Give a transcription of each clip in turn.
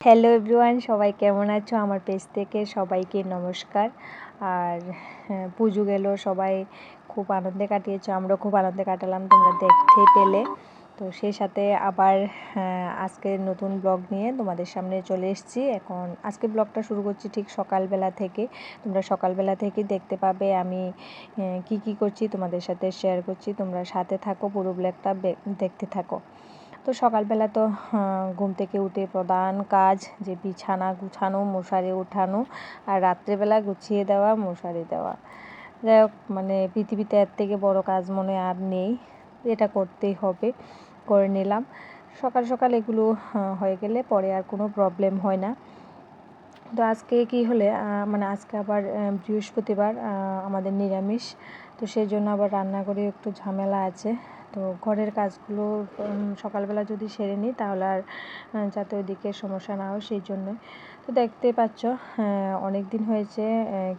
Hello everyone, সবাই কেমন আছো? আমার পেজ থেকে সবাইকে নমস্কার। আর পুজো গেল, সবাই খুব আনন্দে কাটিয়েছো, আমরা খুব আনন্দে কাটালাম, তোমরা দেখতে পেলে। তো সেই সাথে আবার আজকে নতুন ব্লগ নিয়ে তোমাদের সামনে চলে এসেছি। এখন আজকে ব্লগটা শুরু করছি ঠিক সকালবেলা থেকে। তোমরা সকালবেলা থেকে দেখতে পাবে আমি কি করছি তোমাদের সাথে শেয়ার করছি। তোমরা সাথে থাকো, পুরো ব্লগটা দেখতে থাকো। তো সকালবেলা তো ঘুম থেকে উঠে প্রধান কাজ যে বিছানা গুছানো, মশারি উঠানো, আর রাত্রেবেলা গুছিয়ে দেওয়া, মশারি দেওয়া। যাই হোক, মানে পৃথিবীতে এর থেকে বড় কাজ মনে আর নেই, এটা করতেই হবে, করে নিলাম। সকাল সকাল এগুলো হয়ে গেলে পরে আর কোনো প্রবলেম হয় না। তো আজকে কি হলে মানে আজকে আবার বৃহস্পতিবার, আমাদের নিরামিষ, তো সেই জন্য আবার রান্না করে একটু ঝামেলা আছে। তো ঘরের কাজগুলো সকালবেলা যদি সেরে নিই তাহলে আর যাতে ওইদিকে সমস্যা না হয়, সেই জন্য। তো দেখতে পাচ্ছ অনেক দিন হয়েছে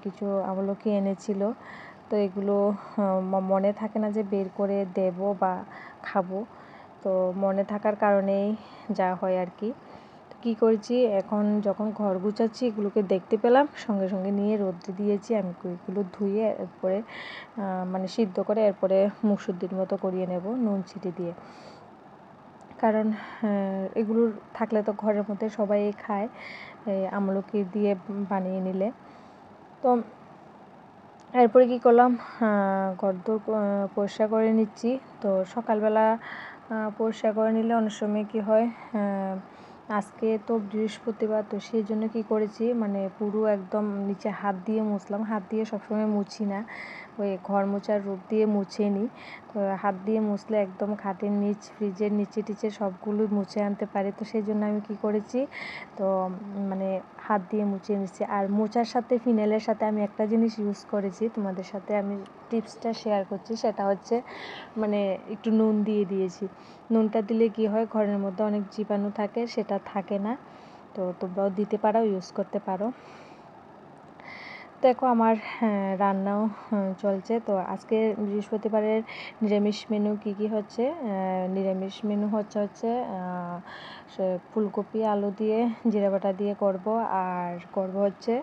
কিছু আমলকি এনেছিল, তো এগুলো মনে থাকে না যে বের করে দেব বা খাবো, তো মনে থাকার কারণেই যা হয় আর কি। কি করেছি, এখন যখন ঘর গুছাচ্ছি এগুলোকে দেখতে পেলাম, সঙ্গে সঙ্গে নিয়ে রোদ্রে দিয়েছি। আমি এগুলো ধুয়ে এরপরে মানে সিদ্ধ করে এরপরে মুসুদ্দির মতো করিয়ে নেব নুন ছিটি দিয়ে, কারণ এগুলো থাকলে তো ঘরের মধ্যে সবাই খায় আমলকি দিয়ে বানিয়ে নিলে। তো এরপরে কি করলাম, ঘরদোর পরিষ্কার করে নিচ্ছি। তো সকালবেলা পরিষ্কার করে নিলে অনেক সময় কী হয়, আজকে তো বৃহস্পতিবার, তো সেই জন্য কী করেছি, মানে পুরো একদম নিচে হাত দিয়ে মুছলাম। হাত দিয়ে সবসময় মুছি না, ওই ঘর মোছার রূপ দিয়ে মুছে নিই। তো হাত দিয়ে মুছলে একদম খাটের নিচ, ফ্রিজের নিচে টিচে সবগুলো মুছে আনতে পারি। তো সেই জন্য আমি কী করেছি, তো মানে হাত দিয়ে মুছে নিচ্ছি। আর মোছার সাথে ফিনাইলের সাথে আমি একটা জিনিস ইউজ করেছি, তোমাদের সাথে আমি টিপসটা শেয়ার করছি। সেটা হচ্ছে মানে একটু নুন দিয়ে দিয়েছি। নুনটা দিলে কি হয়, ঘরের মধ্যে অনেক জীবাণু থাকে, সেটা থাকে না। তো তোমরাও দিতে পারো, ইউজ করতে পারো। দেখো আমার রান্নাও চলছে। তো আজকে বৃহস্পতিবারের নিরামিষ মেনু কি হচ্ছে, নিরামিষ মেনু হচ্ছে ফুলকপি আলু দিয়ে জিরা বাটা দিয়ে করব, আর করব হচ্ছে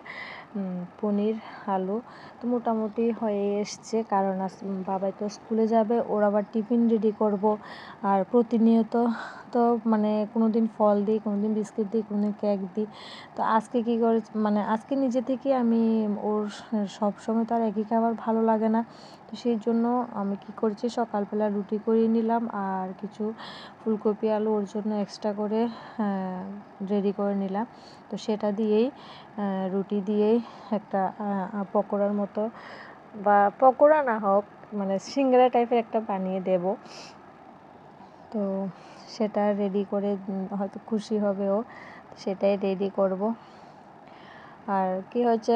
পনির আলু। তো মোটামুটি হয়ে এসছে, কারণ বাবাই তো স্কুলে যাবে, ওর আবার টিফিন রেডি করব। আর প্রতিনিয়ত তো মানে কোনো দিন ফল দিই, কোনো দিন বিস্কিট দিই, কোনো দিন কেক দিই। তো আজকে কী করে, মানে আজকে নিজে থেকে আমি ওর সব সময় তো আর একই খাবার ভালো লাগে না, তো সেই জন্য আমি কী করেছি, সকালবেলা রুটি করিয়ে নিলাম, আর কিছু ফুলকপি আলু ওর জন্য এক্সট্রা করে রেডি করে নিলাম। তো সেটা দিয়েই রুটি দিয়েই একটা পকোড়ার মতো, বা পকোড়া না হোক মানে সিঙ্গারা টাইপের একটা বানিয়ে দেব। তো সেটা রেডি করে হয়তো খুশি হবে ও, সেটাই রেডি করব। আর কি হচ্ছে,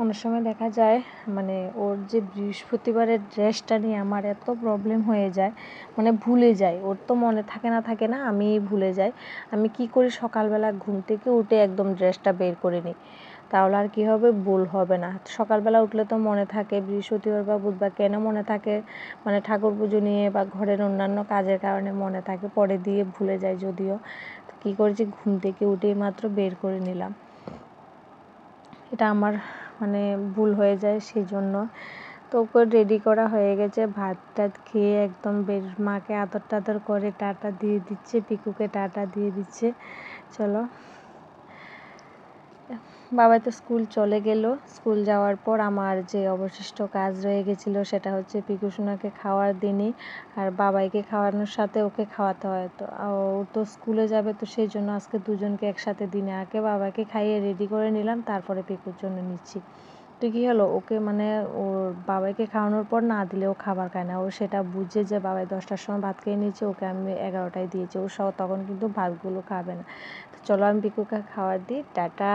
অনেক সময় দেখা যায় মানে ওর যে বৃহস্পতিবারের ড্রেসটা নিয়ে আমার এত প্রবলেম হয়ে যায়, মানে ভুলে যাই। ওর তো মনে থাকে না, আমি ভুলে যাই। আমি কি করি, সকালবেলা ঘুম থেকে উঠে একদম ড্রেসটা বের করে নিই, তাহলে আর কী হবে, ভুল হবে না। সকালবেলা উঠলে তো মনে থাকে, বৃহস্পতিবার বা বুধবার কেন মনে থাকে, মানে ঠাকুর পুজো নিয়ে বা ঘরের অন্যান্য কাজের কারণে মনে থাকে, পরে দিয়ে ভুলে যাই যদিও। তো কী করেছি, ঘুম থেকে উঠেই মাত্র বের করে নিলাম। এটা আমার মানে ভুল হয়ে যায়, সেই জন্য। তো ওকে রেডি করা হয়ে গেছে, ভাত টাত খেয়ে একদম মাকে আদর টাদর করে টাটা দিয়ে দিচ্ছে, পিকুকে টাটা দিয়ে দিচ্ছে। চলো, বাবা তো স্কুল চলে গেল। স্কুল যাওয়ার পর আমার যে অবশিষ্ট কাজ রয়ে গেছিলো, সেটা হচ্ছে পিকুসোনাকে খাওয়ার দিনই, আর বাবাইকে খাওয়ানোর সাথে ওকে খাওয়াতে হয়। তো ও তো স্কুলে যাবে, তো সেই জন্য আজকে দুজনকে একসাথে দিনে আগে বাবাকে খাইয়ে রেডি করে নিলাম, তারপরে পিকুর জন্য নিচ্ছি। তো কী হলো, ওকে মানে ওর বাবাইকে খাওয়ানোর পর না দিলে ও খাবার খায় না। ও সেটা বুঝে যে বাবাই 10টার সময় ভাত খেয়ে নিয়েছে, ওকে আমি 11টায় দিয়েছি, ও তখন কিন্তু ভাতগুলো খাবে না। তো চলো আমি পিকুকে খাওয়ার দিই, টাটা।